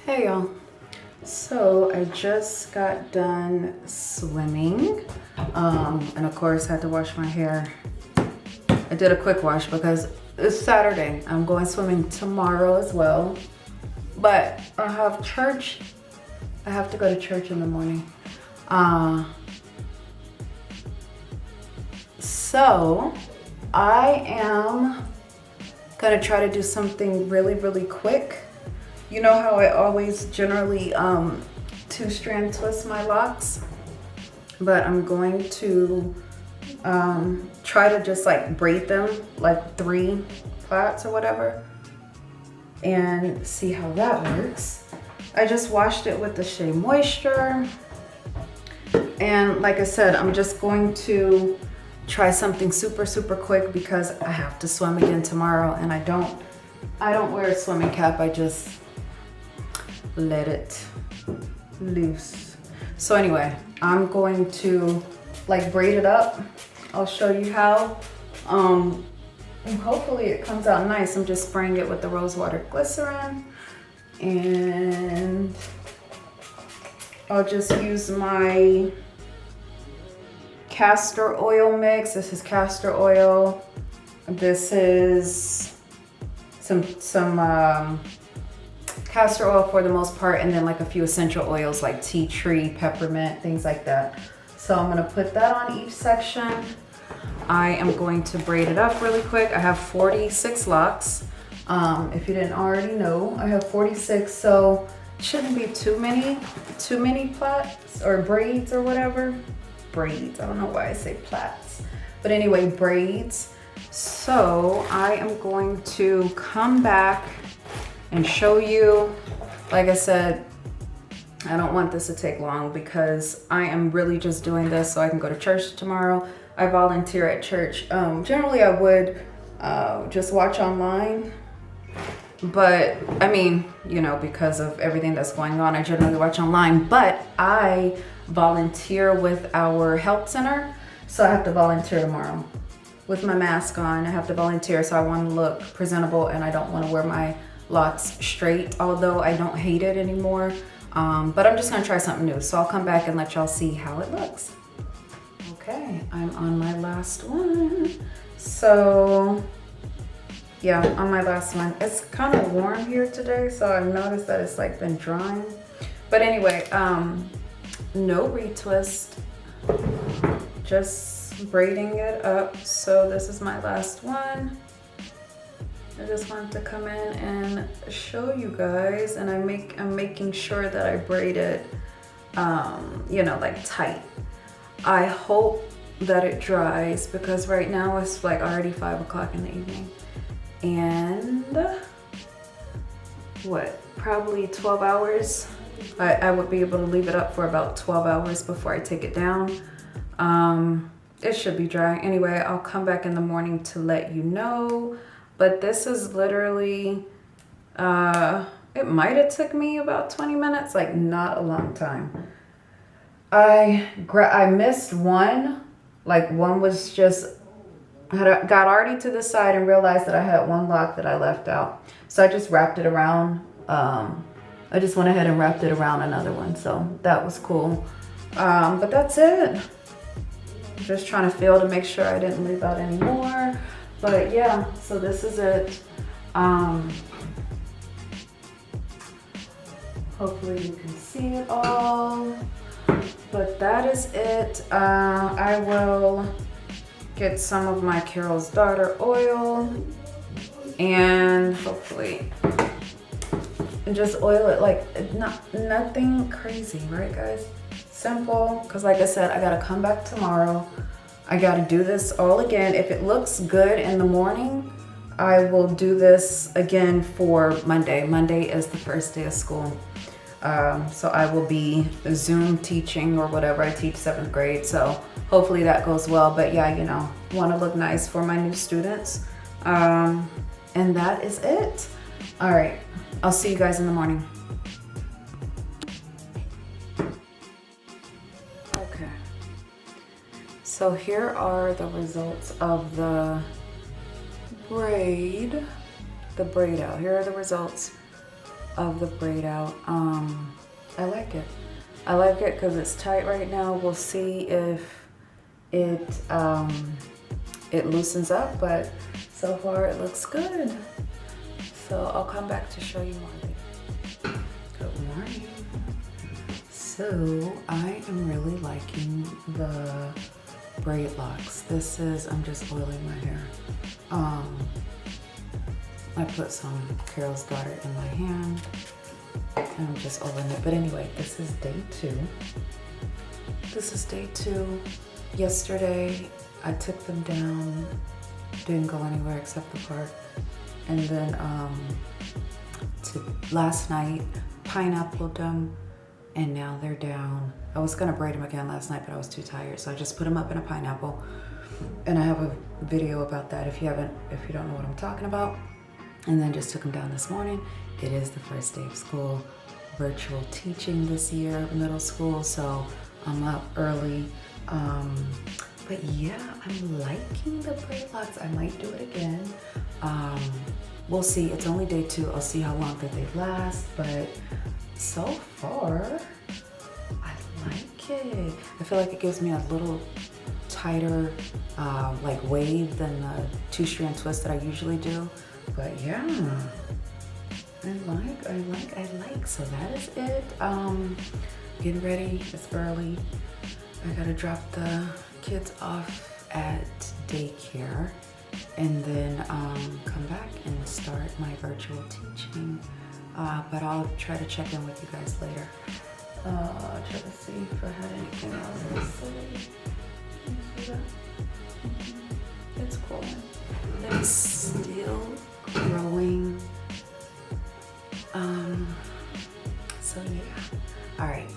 Hey y'all. So I just got done swimming. And of course had to wash my hair. I did a quick wash because it's Saturday. I'm going swimming tomorrow as well. But I have church. I have to go to church in the morning. So I am gonna try to do something really quick. You know how I always generally two-strand twist my locks, but I'm going to try to just like braid them like 3 plaits or whatever and see how that works. I just washed it with the Shae moisture, and like I said, I'm just going to try something super quick because I have to swim again tomorrow, and I don't wear a swimming cap. I just let it loose. So anyway, I'm going to like braid it up. I'll show you how. And hopefully it comes out nice. I'm just spraying it with the rose water glycerin, and I'll just use my castor oil mix. This is castor oil. This is some castor oil for the most part, and then like a few essential oils like tea tree, peppermint, things like that. So I'm gonna put that on each section. I am going to braid it up really quick. I have 46 locks. If you didn't already know, I have 46, so it shouldn't be too many plaits or braids or whatever. Braids, I don't know why I say plaits, but anyway, braids. So I am going to come back and show you. Like I said, I don't want this to take long because I am really just doing this so I can go to church tomorrow. I volunteer at church. Generally I would just watch online, but I mean, you know, because of everything that's going on, I generally watch online, but I volunteer with our health center. So I have to volunteer tomorrow with my mask on. I have to volunteer, so I want to look presentable, and I don't want to wear my locks straight, although I don't hate it anymore. But I'm just gonna try something new. So I'll come back and let y'all see how it looks. Okay, I'm on my last one. So yeah, on my last one. It's kind of warm here today, so I've noticed that it's like been drying. But anyway, no retwist, just braiding it up. So this is my last one. I just wanted to come in and show you guys, and I'm making sure that I braid it, you know, like tight. I hope that it dries because right now it's like already 5 o'clock in the evening, and what, probably 12 hours. I would be able to leave it up for about 12 hours before I take it down. It should be dry. Anyway, I'll come back in the morning to let you know. But this is literally, it might have took me about 20 minutes, like not a long time. I missed one, like one was just, got already to the side and realized that I had one lock that I left out. So I just wrapped it around, I just went ahead and wrapped it around another one. So that was cool. But that's it. Just trying to feel to make sure I didn't leave out any more. But yeah, so this is it. Hopefully you can see it all. But that is it. I will get some of my Carol's Daughter oil and hopefully just oil it, like nothing crazy, right guys? Simple, because like I said, I gotta come back tomorrow. I gotta do this all again. If it looks good in the morning, I will do this again for Monday. Monday is the first day of school. So I will be Zoom teaching or whatever. I teach 7th grade, so hopefully that goes well. But yeah, you know, want to look nice for my new students. And that is it. All right, I'll see you guys in the morning. Okay, so here are the results of the braid out. Here are the results. of the braid out. I like it. I like it because it's tight right now. We'll see if it it loosens up, but so far it looks good. So I'll come back to show you more later. Good morning. So I am really liking the braid locks. This is, I'm just oiling my hair. I put some Carol's Daughter in my hand and I'm just oiling it. But anyway, this is day 2. This is day 2. Yesterday, I took them down, didn't go anywhere except the park. And then last night, pineappled them, and now they're down. I was gonna braid them again last night, but I was too tired, so I just put them up in a pineapple. And I have a video about that if you don't know what I'm talking about. And then just took them down this morning. It is the first day of school, virtual teaching this year, middle school, so I'm up early. But yeah, I'm liking the braid locks. I might do it again. We'll see. It's only day 2. I'll see how long that they last, but so far, I like it. I feel like it gives me a little tighter like wave than the 2-strand twist that I usually do. But yeah, I like. So that is it. Getting ready. It's early. I gotta drop the kids off at daycare and then come back and start my virtual teaching. But I'll try to check in with you guys later. Try to see if I had anything else to say. Can you see that? It's cool. It's still growing. So yeah. All right.